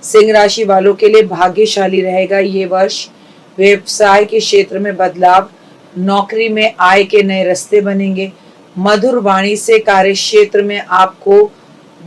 सिंह राशि वालों के लिए भाग्यशाली रहेगा ये वर्ष। व्यवसाय के क्षेत्र में बदलाव, नौकरी में आय के नए रास्ते बनेंगे। मधुर वाणी से कार्य क्षेत्र में आपको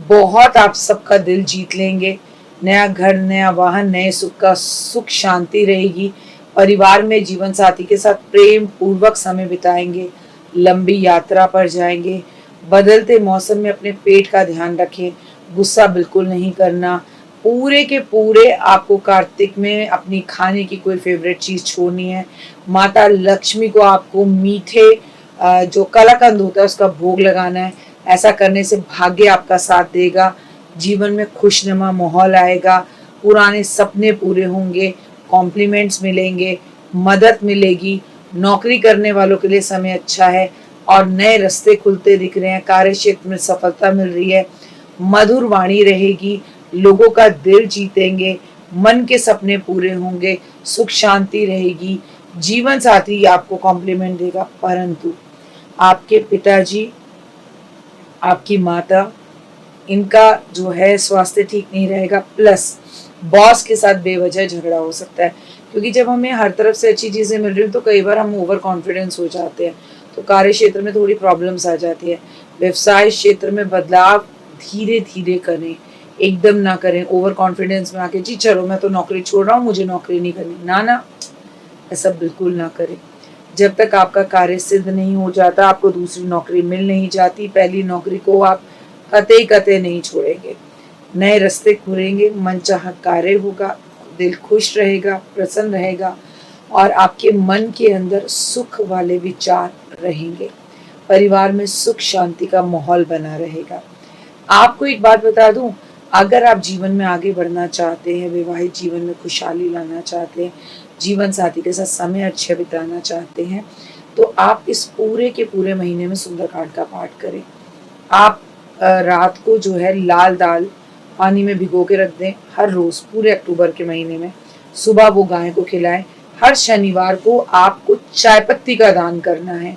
बहुत आप सबका दिल जीत लेंगे। नया घर, नया वाहन, नए सुख शांति रहेगी। परिवार में जीवन साथी के साथ प्रेम पूर्वक समय बिताएंगे। लंबी यात्रा पर जाएंगे। बदलते मौसम में अपने पेट का ध्यान रखें, गुस्सा बिल्कुल नहीं करना। पूरे के पूरे आपको कार्तिक में अपनी खाने की कोई फेवरेट चीज छोड़नी है। माता लक्ष्मी को आपको मीठे जो कलाकंद होता है उसका भोग लगाना है। ऐसा करने से भाग्य आपका साथ देगा। जीवन में खुशनुमा माहौल आएगा। पुराने सपने पूरे होंगे। कॉम्प्लीमेंट्स मिलेंगे, मदद मिलेगी। नौकरी करने वालों के लिए समय अच्छा है और नए रास्ते खुलते दिख रहे हैं। कार्य क्षेत्र में सफलता मिल रही है। मधुर वाणी रहेगी, लोगों का दिल जीतेंगे, मन के सपने पूरे होंगे, सुख शांति रहेगी। जीवन साथी आपको कॉम्प्लीमेंट देगा, परंतु आपके पिताजी, आपकी माता, इनका जो है स्वास्थ्य ठीक नहीं रहेगा। प्लस बॉस के साथ बेवजह झगड़ा हो सकता है, क्योंकि जब हमें हर तरफ से अच्छी चीज़ें मिल रही हैं तो कई बार हम ओवर कॉन्फिडेंस हो जाते हैं, तो कार्य क्षेत्र में थोड़ी प्रॉब्लम्स आ जाती है। व्यवसाय क्षेत्र में बदलाव धीरे धीरे करें, एकदम ना करें। ओवर कॉन्फिडेंस में आके जी चलो मैं तो नौकरी छोड़ रहा हूँ, मुझे नौकरी नहीं करनी, ना ना, ऐसा बिल्कुल ना करें। जब तक आपका कार्य सिद्ध नहीं हो जाता, आपको दूसरी नौकरी मिल नहीं जाती, पहली नौकरी को आप कतई नहीं छोड़ेंगे। नए रास्ते खुलेंगे, मनचाहा कार्य होगा, दिल खुश रहेगा, प्रसन्न रहेगा और आपके मन के अंदर सुख वाले विचार रहेंगे। परिवार में सुख शांति का माहौल बना रहेगा। आपको एक बात बता दूं, अगर आप जीवन में आगे बढ़ना चाहते हैं, वैवाहिक जीवन में खुशहाली लाना चाहते हैं, जीवन साथी के साथ समय अच्छे बिताना चाहते हैं, तो आप इस पूरे के पूरे महीने में सुंदरकांड का पाठ करें। आप रात को जो है लाल दाल पानी में भिगो के रख दें हर रोज पूरे अक्टूबर के महीने में। सुबह वो गाय को खिलाएं। हर शनिवार को आपको चाय पत्ती का दान करना है।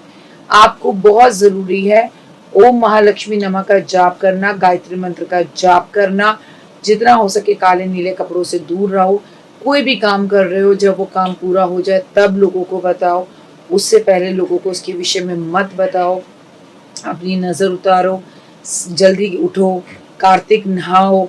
आपको बहुत जरूरी है ओम महालक्ष्मी नमः का जाप करना, गायत्री मंत्र का जाप करना। जितना हो सके काले नीले कपड़ों से दूर रहो। कोई भी काम कर रहे हो, जब वो काम पूरा हो जाए तब लोगों को बताओ, उससे पहले लोगों को उसके विषय में मत बताओ। अपनी नजर उतारो, जल्दी उठो, कार्तिक नहाओ,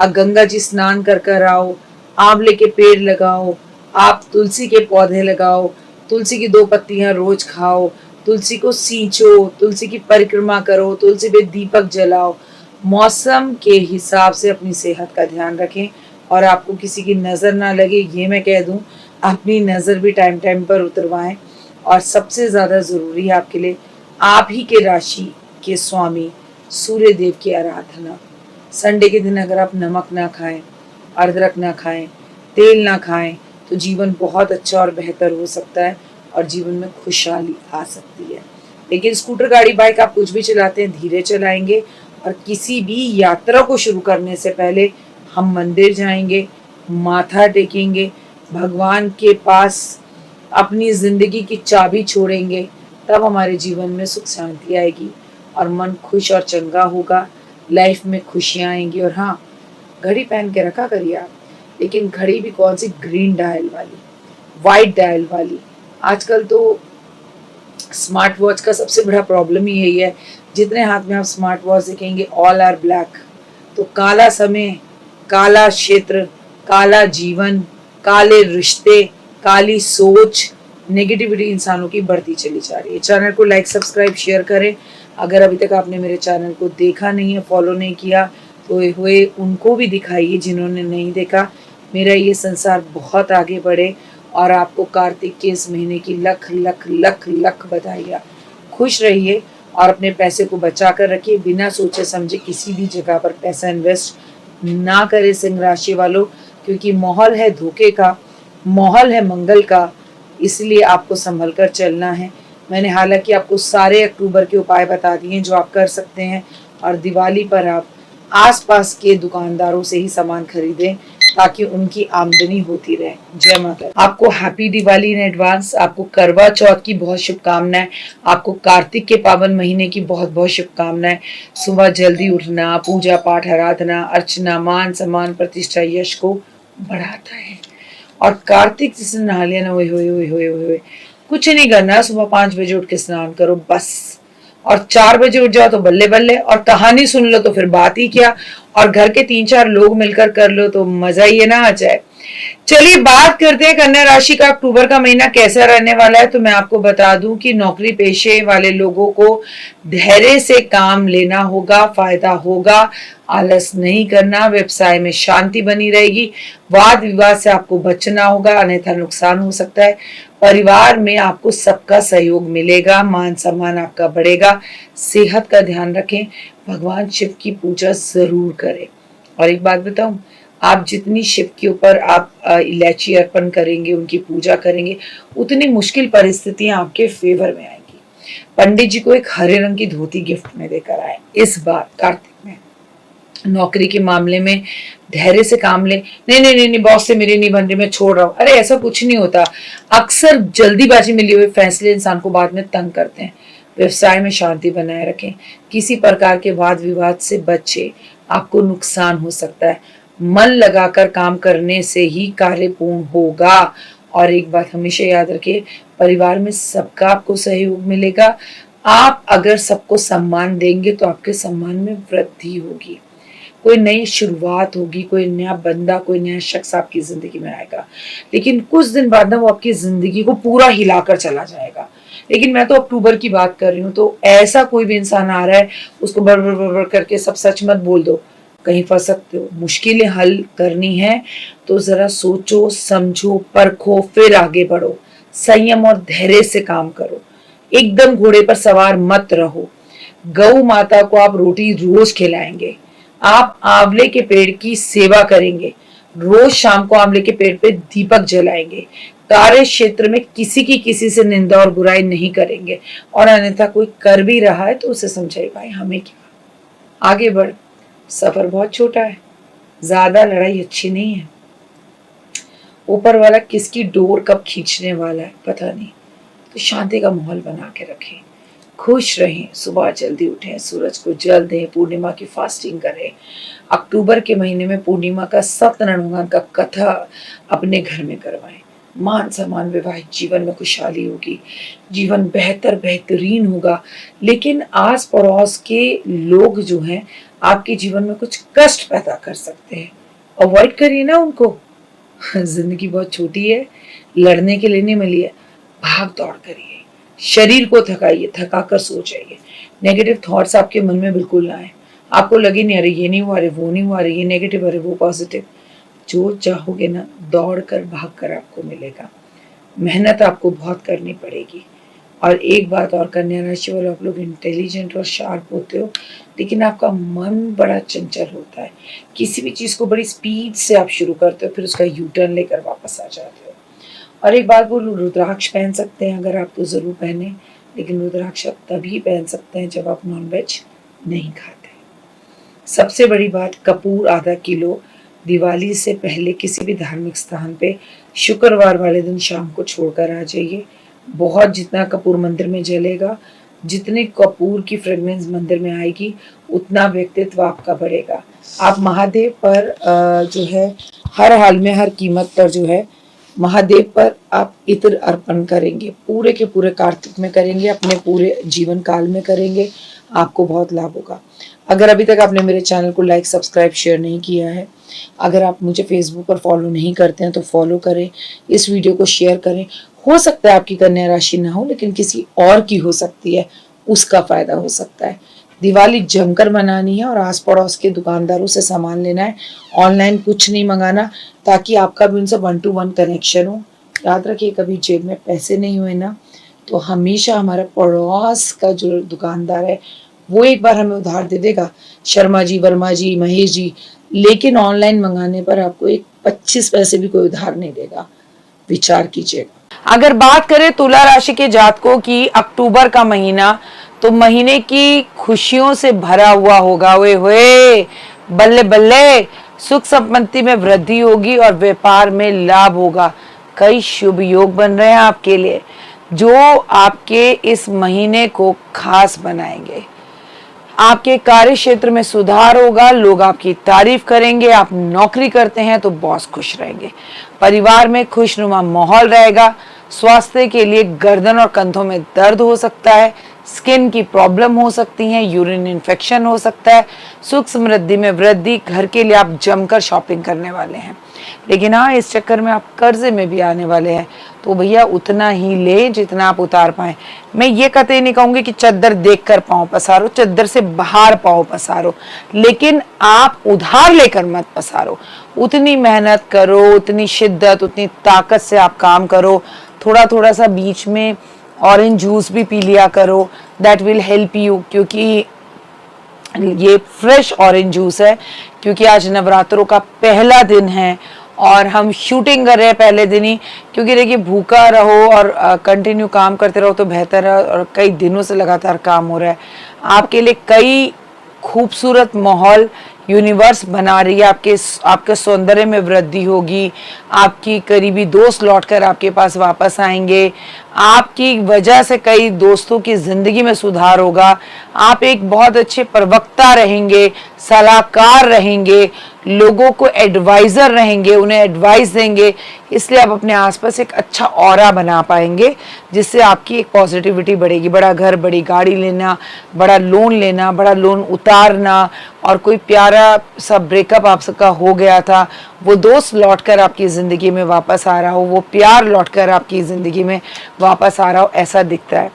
गंगा जी स्नान कर आओ, आंवले के पेड़ लगाओ, आप तुलसी के पौधे लगाओ, तुलसी की 2 पत्तियां रोज खाओ, तुलसी को सींचो, तुलसी की परिक्रमा करो, तुलसी पे दीपक जलाओ। मौसम के हिसाब से अपनी सेहत का ध्यान रखें और आपको किसी की नज़र ना लगे, ये मैं कह दूं, अपनी नज़र भी टाइम टाइम पर उतरवाएं। और सबसे ज़्यादा ज़रूरी है आपके लिए आप ही के राशि के स्वामी सूर्य देव की आराधना। संडे के दिन अगर आप नमक ना खाएं, अदरक ना खाएं, तेल ना खाएं, तो जीवन बहुत अच्छा और बेहतर हो सकता है और जीवन में खुशहाली आ सकती है। लेकिन स्कूटर, गाड़ी, बाइक आप कुछ भी चलाते हैं, धीरे चलाएंगे। और किसी भी यात्रा को शुरू करने से पहले हम मंदिर जाएंगे, माथा टेकेंगे, भगवान के पास अपनी जिंदगी की चाबी छोड़ेंगे, तब हमारे जीवन में सुख शांति आएगी और मन खुश और चंगा होगा। लाइफ में खुशियाँ आएंगी। और हाँ, घड़ी पहन के रखा करिए आप, लेकिन घड़ी भी कौन सी, ग्रीन डायल वाली, वाइट डायल वाली। आजकल तो स्मार्ट वॉच का सबसे बड़ा प्रॉब्लम ही यही है, जितने हाथ में आप स्मार्ट वॉच देखेंगे ऑल आर ब्लैक। तो काला समय, काला क्षेत्र, काला जीवन, काले रिश्ते, काली सोच, नेगेटिविटी इंसानों की बढ़ती चली जा रही है। चैनल को लाइक, सब्सक्राइब, शेयर करें। अगर अभी तक आपने मेरे चैनल को देखा नहीं है, फॉलो नहीं किया, तो हुए उनको भी दिखाइए जिन्होंने नहीं देखा। मेरा ये संसार बहुत आगे बढ़े और आपको कार्तिक के इस महीने की लख लख लख लख बधाइयाँ। खुश रहिए और अपने पैसे को बचा कर रखिए। बिना सोचे समझे किसी भी जगह पर पैसा इन्वेस्ट ना करें सिंह राशि वालों, क्योंकि माहौल है धोखे का, माहौल है मंगल का, इसलिए आपको संभल कर चलना है। मैंने हालांकि आपको सारे अक्टूबर के उपाय बता दिए जो आप कर सकते हैं। और दिवाली पर आप आसपास के दुकानदारों से ही सामान खरीदें, ताकि उनकी आमदनी होती रहे। जय माता। आपको हैप्पी दिवाली इन एडवांस। आपको करवा चौथ की बहुत शुभकामनाएं। आपको कार्तिक के पावन महीने की बहुत बहुत शुभकामनाएं। सुबह जल्दी उठना, पूजा पाठ, आराधना, अर्चना, मान सम्मान, प्रतिष्ठा, यश को बढ़ाता है। और कार्तिक जिसे नहा लिया ना, हुए कुछ नहीं करना, सुबह 5 बजे उठ के स्नान करो बस। और 4 बजे उठ जाओ तो बल्ले बल्ले, और कहानी सुन लो तो फिर बात ही क्या, और घर के 3-4 लोग मिलकर कर लो तो मजा ही ना आ जाए। चलिए बात करते हैं कन्या राशि का अक्टूबर का महीना कैसा रहने वाला है। तो मैं आपको बता दूं कि नौकरी पेशे वाले लोगों को धैर्य से काम लेना होगा, फायदा होगा, आलस नहीं करना, व्यवसाय में शांति बनी रहेगी, वाद विवाद से आपको बचना होगा अन्यथा नुकसान हो सकता है। परिवार में आपको सबका सहयोग मिलेगा, मान सम्मान आपका बढ़ेगा। सेहत का ध्यान रखें, भगवान शिव की पूजा जरूर करें। और एक बात बताऊं, आप जितनी शिव के ऊपर आप इलायची अर्पण करेंगे, उनकी पूजा करेंगे, उतनी मुश्किल परिस्थितियां आपके फेवर में आएंगी। पंडित जी को एक हरे रंग की धोती गिफ्ट में देकर आए इस बार कार्तिक में। नौकरी के मामले में धैर्य से काम ले। नहीं बॉस से मेरी नहीं बन रही, मैं छोड़ रहा हूँ। अरे ऐसा कुछ नहीं होता। अक्सर जल्दीबाजी में लिए हुए फैसले इंसान को बाद में तंग करते हैं। व्यवसाय में शांति बनाए रखें, किसी प्रकार के वाद विवाद से बचे, आपको नुकसान हो सकता है। मन लगाकर काम करने से ही कार्य पूर्ण होगा। और एक बात हमेशा याद रखिए, परिवार में सबका आपको सहयोग मिलेगा। आप अगर सबको सम्मान देंगे तो आपके सम्मान में वृद्धि होगी। कोई नई शुरुआत होगी, कोई नया बंदा, कोई नया शख्स आपकी जिंदगी में आएगा, लेकिन कुछ दिन बाद ना वो आपकी जिंदगी को पूरा हिलाकर चला जाएगा। लेकिन मैं तो अक्टूबर की बात कर रही हूँ, तो ऐसा कोई भी इंसान आ रहा है उसको बड़ करके सब सच मत बोल दो, कहीं फंस सकते हो। मुश्किलें हल करनी है तो जरा सोचो, समझो, परखो, फिर आगे बढ़ो। संयम और धैर्य से काम करो, एकदम घोड़े पर सवार मत रहो। गौ माता को आप रोटी रोज खिलाएंगे, आप आंवले के पेड़ की सेवा करेंगे, रोज शाम को आंवले के पेड़ पे दीपक जलाएंगे। कार्य क्षेत्र में किसी से निंदा और बुराई नहीं करेंगे, और अन्यथा कोई कर भी रहा है तो उसे समझाइए, भाई हमें क्या, आगे बढ़, सफर बहुत छोटा है, ज्यादा लड़ाई अच्छी नहीं है। ऊपर वाला किसकी डोर कब खींचने वाला है पता नहीं, तो शांति का माहौल बना के रखें, खुश रहें, सुबह जल्दी उठें, सूरज को जल दें, पूर्णिमा की फास्टिंग करें। अक्टूबर के महीने में पूर्णिमा का सत्यनारायण भगवान का कथा अपने घर में करवाएं। मान सम्मान, वैवाहिक जीवन में खुशहाली होगी, जीवन बेहतरीन होगा। लेकिन आस पड़ोस के लोग जो हैं आपके जीवन में कुछ कष्ट पैदा कर सकते हैं, अवॉइड करिए ना उनको। जिंदगी बहुत छोटी है, लड़ने के लिए नहीं मिली है, भाग दौड़ करिए, शरीर को थकाइए, थकाकर सो जाइए। नेगेटिव थॉट्स आपके मन में बिल्कुल ना आए, आपको लगे नहीं अरे ये नहीं हुआ, अरे वो नहीं हुआ, अरे ये नेगेटिव, अरे वो पॉजिटिव। जो चाहोगे ना दौड़ कर भाग कर आपको मिलेगा। मेहनत आपको बहुत करनी पड़ेगी। और एक बात और, कन्या राशि वाले आप लोग इंटेलिजेंट और शार्प होते हो, लेकिन आपका मन बड़ा चंचल होता है। किसी भी चीज़ को बड़ी स्पीड से आप शुरू करते हो, फिर उसका यू टर्न लेकर वापस आ जाते हो। और एक बात बोलूं, रुद्राक्ष पहन सकते हैं अगर आप तो ज़रूर पहने, लेकिन रुद्राक्ष आप तभी पहन सकते हैं जब आप नॉनवेज नहीं खाते। सबसे बड़ी बात, कपूर आधा किलो दिवाली से पहले किसी भी धार्मिक स्थान पे शुक्रवार वाले दिन शाम को छोड़कर आ जाइए। बहुत जितना कपूर मंदिर में जलेगा, जितने कपूर की फ्रेग्रेंस मंदिर में आएगी, उतना व्यक्तित्व आपका बढ़ेगा। आप महादेव पर जो है हर हाल में, हर कीमत पर जो है महादेव पर आप इत्र अर्पण करेंगे, पूरे के पूरे कार्तिक में करेंगे, अपने पूरे जीवन काल में करेंगे, आपको बहुत लाभ होगा। अगर अभी तक आपने मेरे चैनल को लाइक, सब्सक्राइब, शेयर नहीं किया है, अगर आप मुझे फेसबुक पर फॉलो नहीं करते हैं तो फॉलो करें, इस वीडियो को शेयर करें। हो सकता है आपकी कन्या राशि ना हो, लेकिन किसी और की हो सकती है, उसका फायदा हो सकता है। दिवाली जमकर मनानी है और आस पड़ोस के दुकानदारों से सामान लेना है, ऑनलाइन कुछ नहीं मंगाना, ताकि आपका भी उनसे 1 to 1 कनेक्शन हो। याद रखिए, कभी जेब में पैसे नहीं हुए ना, तो हमेशा हमारा पड़ोस का जो दुकानदार है वो एक बार हमें उधार दे देगा, शर्मा जी, वर्मा जी, महेश जी, लेकिन ऑनलाइन मंगाने पर आपको एक 25 पैसे भी कोई उधार नहीं देगा। विचार कीजिएगा। अगर बात करें तुला राशि के जातकों की, अक्टूबर का महीना तो महीने की खुशियों से भरा हुआ होगा। वे हुए बल्ले बल्ले, सुख संपत्ति में वृद्धि होगी और व्यापार में लाभ होगा। कई शुभ योग बन रहे हैं आपके लिए जो आपके इस महीने को खास बनाएंगे। आपके कार्य क्षेत्र में सुधार होगा, लोग आपकी तारीफ करेंगे। आप नौकरी करते हैं तो बॉस खुश रहेंगे। परिवार में खुशनुमा माहौल रहेगा। स्वास्थ्य के लिए गर्दन और कंधों में दर्द हो सकता है, स्किन की प्रॉब्लम हो सकती है, यूरिन इन्फेक्शन हो सकता है। सुख समृद्धि में वृद्धि। घर के लिए आप जमकर शॉपिंग करने वाले हैं, लेकिन हाँ इस चक्कर में आप कर्जे में भी आने वाले हैं। तो भैया उतना ही ले जितना आप उतार पाए। मैं ये कतई नहीं कहूंगी कि चद्दर देखकर पाँव पसारो, चद्दर से बाहर पाँव पसारो, लेकिन आप उधार लेकर मत पसारो। उतनी मेहनत करो, उतनी शिद्दत, उतनी ताकत से आप काम करो। थोड़ा थोड़ा सा बीच में ऑरेंज जूस भी पी लिया करो, दैट विल हेल्प यू। क्योंकि ये फ्रेश ऑरेंज जूस है, क्योंकि आज नवरात्रों का पहला दिन है और हम शूटिंग कर रहे हैं पहले दिन ही। क्योंकि देखिए भूखा रहो और कंटिन्यू काम करते रहो तो बेहतर है, और कई दिनों से लगातार काम हो रहा है आपके लिए। कई खूबसूरत माहौल यूनिवर्स बना रही है। आपके सौंदर्य में वृद्धि होगी। आपकी करीबी दोस्त लौटकर आपके पास वापस आएंगे। आपकी वजह से कई दोस्तों की जिंदगी में सुधार होगा। आप एक बहुत अच्छे प्रवक्ता रहेंगे, सलाहकार रहेंगे, लोगों को एडवाइजर रहेंगे, उन्हें एडवाइस देंगे। इसलिए आप अपने आसपास एक अच्छा ऑरा बना पाएंगे, जिससे आपकी एक पॉजिटिविटी बढ़ेगी। बड़ा घर, बड़ी गाड़ी लेना, बड़ा लोन उतारना, और कोई प्यारा सा ब्रेकअप आपका हो गया था, वो दोस्त लौटकर आपकी ज़िंदगी में वापस आ रहा हो, वो प्यार लौटकर आपकी ज़िंदगी में वापस आ रहा हो, ऐसा दिखता है।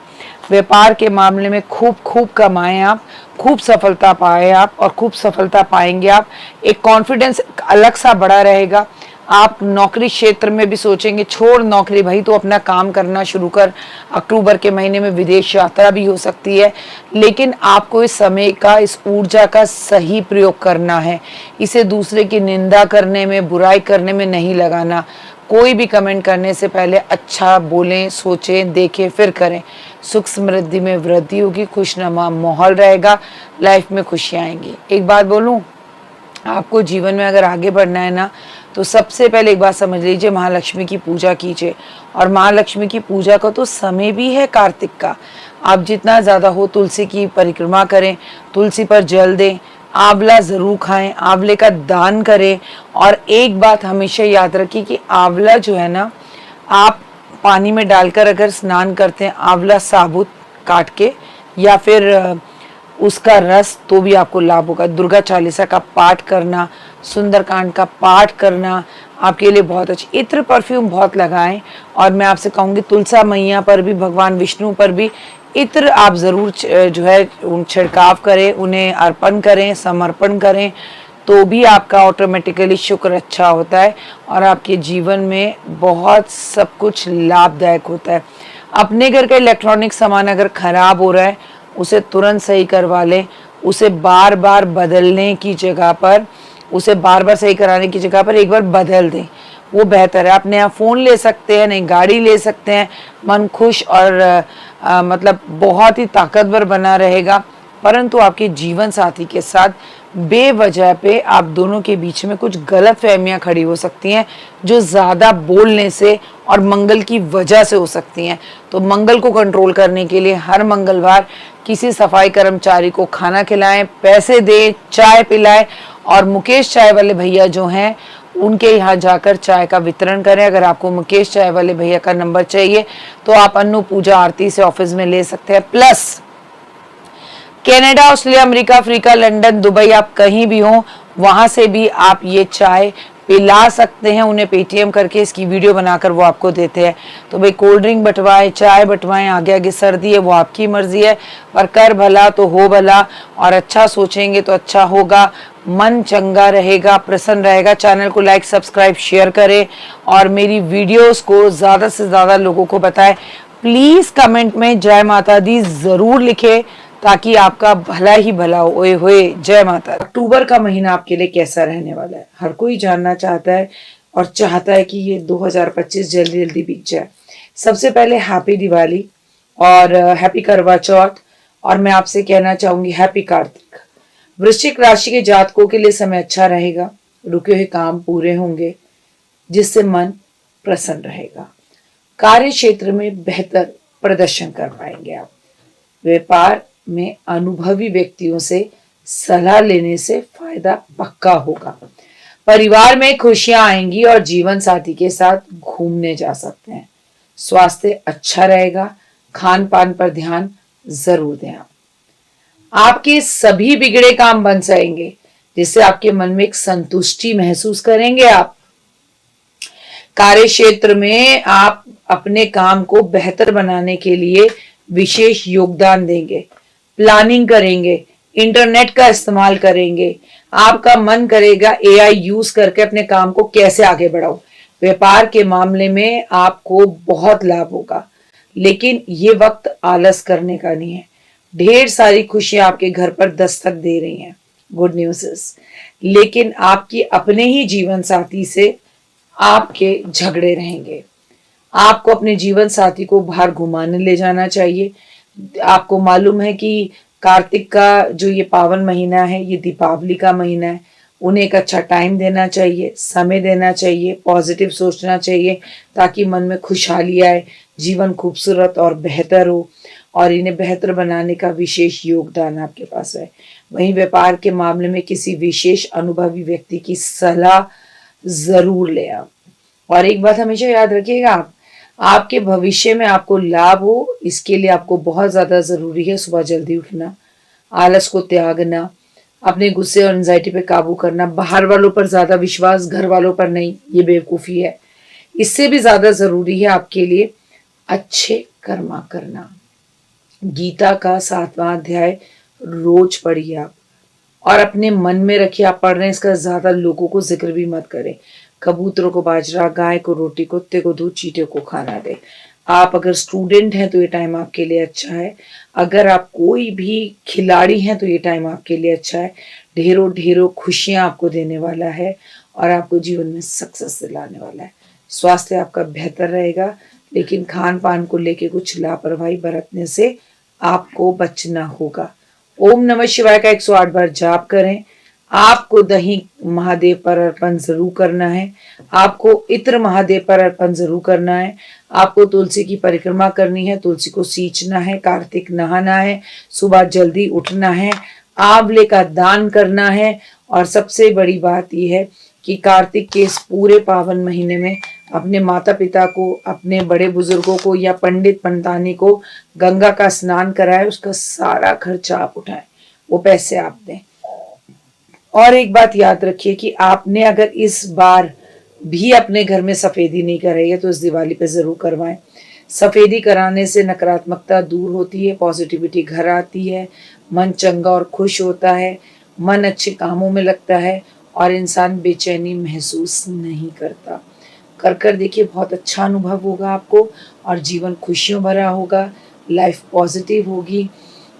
व्यापार के मामले में खूब कमाएं आप, खूब सफलता पाए आप, और खूब सफलता पाएंगे आप। एक कॉन्फिडेंस अलग सा बड़ा रहेगा। आप नौकरी क्षेत्र में भी सोचेंगे छोड़ नौकरी भाई, तो अपना काम करना शुरू कर। अक्टूबर के महीने में विदेश यात्रा भी हो सकती है, लेकिन आपको इस समय का, इस ऊर्जा का सही प्रयोग करना है। इसे दूसरे की निंदा करने में, बुराई करने में नहीं लगाना। कोई भी कमेंट करने से पहले अच्छा बोलें, सोचें, देखें, फिर करें। सुख समृद्धि में वृद्धि होगी, खुशनुमा माहौल रहेगा, लाइफ में खुशियाँ आएंगी। एक बात बोलूं, आपको जीवन में अगर आगे बढ़ना है ना, तो सबसे पहले एक बात समझ लीजिए, महालक्ष्मी की पूजा कीजिए। और महालक्ष्मी की पूजा का तो समय भी है कार्तिक का। आप जितना ज़्यादा हो तुलसी की परिक्रमा करें, तुलसी पर जल दें, आंवला ज़रूर खाएं, आंवले का दान करें। और एक बात हमेशा याद रखिए कि आंवला जो है ना, आप पानी में डालकर अगर स्नान करते हैं, आंवला साबुत काट के, या फिर उसका रस, तो भी आपको लाभ होगा। दुर्गा चालीसा का पाठ करना, सुंदरकांड का पाठ करना आपके लिए बहुत अच्छी। इत्र परफ्यूम बहुत लगाएं, और मैं आपसे कहूँगी तुलसा मैया पर भी, भगवान विष्णु पर भी इत्र आप ज़रूर जो है छिड़काव करें, उन्हें अर्पण करें, समर्पण करें, तो भी आपका ऑटोमेटिकली शुक्र अच्छा होता है और आपके जीवन में बहुत सब कुछ लाभदायक होता है। अपने घर का इलेक्ट्रॉनिक सामान अगर ख़राब हो रहा है, उसे तुरंत सही करवा लें। उसे बार बार बदलने की जगह पर, उसे बार बार सही कराने की जगह पर एक बार बदल दें, वो बेहतर है। आप नया फ़ोन ले सकते हैं, नई गाड़ी ले सकते हैं, मन खुश और मतलब बहुत ही ताकतवर बना रहेगा। परंतु आपके जीवन साथी के साथ बेवजह पे आप दोनों के बीच में कुछ गलत फहमियाँ खड़ी हो सकती हैं, जो ज़्यादा बोलने से और मंगल की वजह से हो सकती हैं। तो मंगल को कंट्रोल करने के लिए हर मंगलवार किसी सफाई कर्मचारी को खाना खिलाएं, पैसे दें, चाय पिलाएं, और मुकेश चाय वाले भैया जो हैं उनके यहाँ जाकर चाय का वितरण करें। अगर आपको मुकेश चाय वाले भैया का नंबर चाहिए तो आप अन्नू पूजा आरती से ऑफिस में ले सकते हैं। Plus Canada, Australia, America, Africa, London, Dubai, आप कहीं भी हो, वहां से भी आप ये चाय पिला सकते हैं उन्हें पेटीएम करके। इसकी वीडियो बनाकर वो आपको देते हैं। तो भाई कोल्ड ड्रिंक बंटवाएं, चाय बंटवाएं, आगे आगे सर्दी है, वो आपकी मर्जी है, पर कर भला तो हो भला, और अच्छा सोचेंगे तो अच्छा होगा। मन चंगा रहेगा, प्रसन्न रहेगा। चैनल को लाइक, सब्सक्राइब, शेयर करें, और मेरी वीडियोस को ज़्यादा से ज़्यादा लोगों को बताएं। प्लीज़ कमेंट में जय माता दी ज़रूर लिखें, ताकि आपका भला ही भला हो। ओए होए, जय माता। अक्टूबर का महीना आपके लिए कैसा रहने वाला है, हर कोई जानना चाहता है, और चाहता है कि ये 2025 जल्दी जल्दी बीत जाए। सबसे पहले हैप्पी दिवाली और हैप्पी करवा चौथ, और मैं आपसे कहना चाहूंगी हैप्पी कार्तिक। वृश्चिक राशि के जातकों के लिए समय अच्छा रहेगा। रुके हुए काम पूरे होंगे, जिससे मन प्रसन्न रहेगा। कार्य क्षेत्र में बेहतर प्रदर्शन कर पाएंगे आप। व्यापार में अनुभवी व्यक्तियों से सलाह लेने से फायदा पक्का होगा। परिवार में खुशियां आएंगी और जीवन साथी के साथ घूमने जा सकते हैं। स्वास्थ्य अच्छा रहेगा। खान पान पर ध्यान जरूर दें आप। आपके सभी बिगड़े काम बन जाएंगे, जिससे आपके मन में एक संतुष्टि महसूस करेंगे आप। कार्य क्षेत्र में आप अपने काम को बेहतर बनाने के लिए विशेष योगदान देंगे, प्लानिंग करेंगे, इंटरनेट का इस्तेमाल करेंगे। आपका मन करेगा एआई यूज करके अपने काम को कैसे आगे बढ़ाऊं। व्यापार के मामले में आपको बहुत लाभ होगा, लेकिन ये वक्त आलस करने का नहीं है। ढेर सारी खुशियां आपके घर पर दस्तक दे रही हैं। गुड न्यूज़ इज, लेकिन आपकी अपने ही जीवन साथी से आपके झगड़े रहेंगे। आपको अपने जीवन साथी को बाहर घुमाने ले जाना चाहिए। आपको मालूम है कि कार्तिक का जो ये पावन महीना है, ये दीपावली का महीना है। उन्हें एक अच्छा टाइम देना चाहिए, समय देना चाहिए, पॉजिटिव सोचना चाहिए, ताकि मन में खुशहाली आए, जीवन खूबसूरत और बेहतर हो, और इन्हें बेहतर बनाने का विशेष योगदान आपके पास है। वहीं व्यापार के मामले में किसी विशेष अनुभवी व्यक्ति की सलाह जरूर ले आप। और एक बात हमेशा याद रखिएगा, आप आपके भविष्य में आपको लाभ हो, इसके लिए आपको बहुत ज्यादा जरूरी है सुबह जल्दी उठना, आलस को त्यागना, अपने गुस्से और एंजाइटी पे काबू करना। बाहर वालों पर ज्यादा विश्वास, घर वालों पर नहीं, ये बेवकूफी है। इससे भी ज्यादा जरूरी है आपके लिए अच्छे कर्मा करना। गीता का 7वां अध्याय रोज पढ़िए आप, और अपने मन में रखिए आप पढ़ रहे हैं, इसका ज्यादा लोगों को जिक्र भी मत करें। कबूतरों को बाजरा, गाय को रोटी, कुत्ते को दूध, चींटे को खाना दे। आप अगर स्टूडेंट हैं तो ये टाइम आपके लिए अच्छा है। अगर आप कोई भी खिलाड़ी हैं तो ये टाइम आपके लिए अच्छा है। ढेरों ढेरों खुशियां आपको देने वाला है और आपको जीवन में सक्सेस दिलाने वाला है। स्वास्थ्य आपका बेहतर रहेगा, लेकिन खान पान को लेके कुछ लापरवाही बरतने से आपको बचना होगा। ओम नमः शिवाय का 108 बार जाप करें। आपको दही महादेव पर अर्पण जरूर करना है। आपको इत्र महादेव पर अर्पण जरूर करना है। आपको तुलसी की परिक्रमा करनी है, तुलसी को सींचना है, कार्तिक नहाना है, सुबह जल्दी उठना है, आंवले का दान करना है। और सबसे बड़ी बात यह है कि कार्तिक के इस पूरे पावन महीने में अपने माता पिता को, अपने बड़े बुजुर्गों को या पंडित पंडितानी को गंगा का स्नान कराए, उसका सारा खर्चा आप उठाएं, वो पैसे आप दें। और एक बात याद रखिए कि आपने अगर इस बार भी अपने घर में सफेदी नहीं कराई है तो इस दिवाली पे जरूर करवाएं। सफेदी कराने से नकारात्मकता दूर होती है, पॉजिटिविटी घर आती है, मन चंगा और खुश होता है, मन अच्छे कामों में लगता है और इंसान बेचैनी महसूस नहीं करता। कर देखिए, बहुत अच्छा अनुभव होगा आपको और जीवन खुशियों भरा होगा, लाइफ पॉजिटिव होगी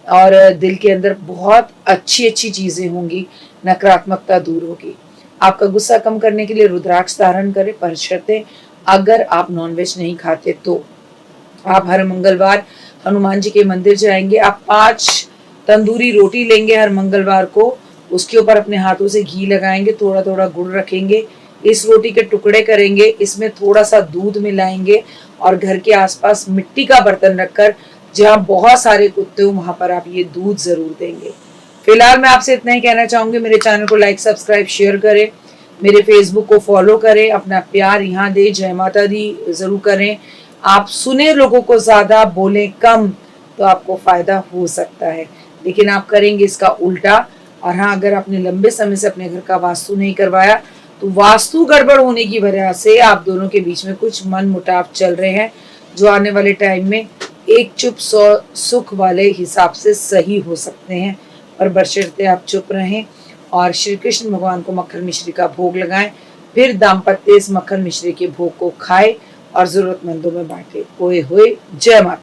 और दिल के अंदर बहुत अच्छी अच्छी चीजें होंगी, नकारात्मकता दूर होगी। आपका गुस्सा कम करने के लिए रुद्राक्ष धारण करें, बशर्ते अगर आप नॉनवेज नहीं खाते तो। आप हर मंगलवार हनुमान जी के मंदिर जाएंगे, आप 5 तंदूरी रोटी लेंगे हर मंगलवार को, उसके ऊपर अपने हाथों से घी लगाएंगे, थोड़ा थोड़ा गुड़ रखेंगे, इस रोटी के टुकड़े करेंगे, इसमें थोड़ा सा दूध मिलाएंगे और घर के आसपास मिट्टी का बर्तन रखकर जहाँ बहुत सारे कुत्ते हो वहां पर आप ये दूध जरूर देंगे। फिलहाल मैं आपसे इतना ही कहना चाहूंगी, मेरे चैनल को लाइक सब्सक्राइब शेयर करें, मेरे फेसबुक को फॉलो करें, अपना प्यार यहाँ दे, जय माता दी जरूर करें। आप सुने लोगों को ज्यादा, बोलें कम, तो आपको फायदा हो सकता है, लेकिन आप करेंगे इसका उल्टा। और हाँ, अगर आपने लंबे समय से अपने घर का वास्तु नहीं करवाया तो वास्तु गड़बड़ होने की वजह से आप दोनों के बीच में कुछ मन मुटाव चल रहे हैं, जो आने वाले टाइम में एक चुप 100 सुख वाले हिसाब से सही हो सकते हैं। पर बशर्ते आप चुप रहें और श्री कृष्ण भगवान को मक्खन मिश्री का भोग लगाएं, फिर दाम्पत्य इस मक्खन मिश्री के भोग को खाएं और जरूरतमंदों में बांटे। ओए होए, जय माता।